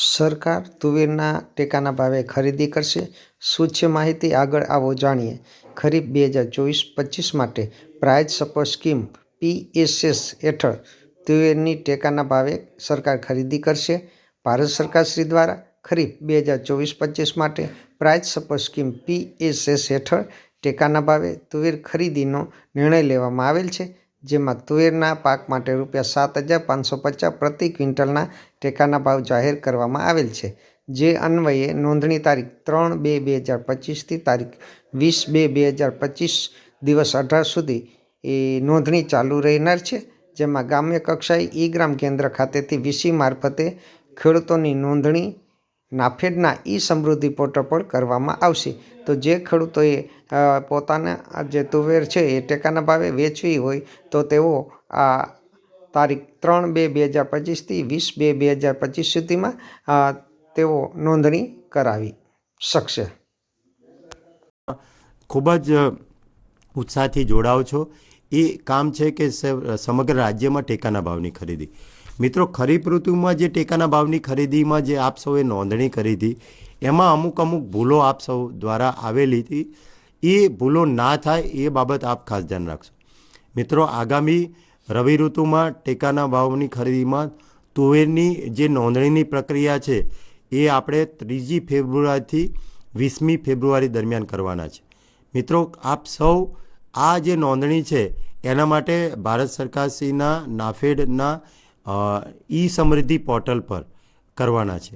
સરકાર તુવેરના ટેકાના ભાવે ખરીદી કરશે. શું છે માહિતી? આગળ આવો જાણીએ. ખરીફ 2024-25 માટે પ્રાઇસ સપોર્ટ સ્કીમ (PSS) હેઠળ તુવેરની ટેકાના ભાવે સરકાર ખરીદી કરશે. ભારત સરકાર શ્રી દ્વારા ખરીફ 2024-25 માટે પ્રાઇસ સપોર્ટ સ્કીમ (PSS) હેઠળ ટેકાના ભાવે તુવેર ખરીદીનો નિર્ણય લેવામાં આવેલ છે. જેમાં તુવેરના પાક માટે રૂ.7,550 પ્રતિ ક્વિન્ટલના ટેકાના ભાવ જાહેર કરવામાં આવેલ છે. જે અન્વયે નોંધણી તારીખ 3/2/2025 થી તારીખ 20/2/2025 દિવસ 18 સુધી નોંધણી ચાલુ રહેનાર છે. જેમાં ગ્રામ્ય કક્ષાએ ઈ-ગ્રામ કેન્દ્ર ખાતેથી વીસી મારફતે ખેડૂતોની નોંધણી નાફેડના ઈ-સમૃદ્ધિ પોર્ટલ પર કરવામાં આવશે. તો જે ખેડૂતોએ પોતાના જે તુવેર છે એ ટેકાના ભાવે વેચવી હોય તો તેઓ આ તારીખ 3/2/2025 થી 20/2/2025 સુધીમાં તેઓ નોંધણી કરાવી શકશે. ખૂબ જ ઉત્સાહથી જોડાઓ છો. એ કામ છે કે સમગ્ર રાજ્યમાં ટેકાના ભાવની ખરીદી. મિત્રો, ખરીફ ઋતુમાં જે ટેકાના ભાવની ખરીદીમાં જે આપ સૌએ નોંધણી કરી હતી એમાં અમુક ભૂલો આપ સૌ દ્વારા આવેલી હતી. એ ભૂલો ના થાય એ બાબત આપ ખાસ ધ્યાન રાખશો. મિત્રો, આગામી રવિ ઋતુમાં ટેકાના ભાવની ખરીદીમાં તુવેરની જે નોંધણીની પ્રક્રિયા છે એ આપણે 3 ફેબ્રુઆરીથી 20મી ફેબ્રુઆરી દરમિયાન કરવાના છે. મિત્રો, આપ સૌ આ જે નોંધણી છે એના માટે ભારત સરકારશ્રીના નાફેડના ઈ સમૃદ્ધિ પોર્ટલ પર કરવાના છે.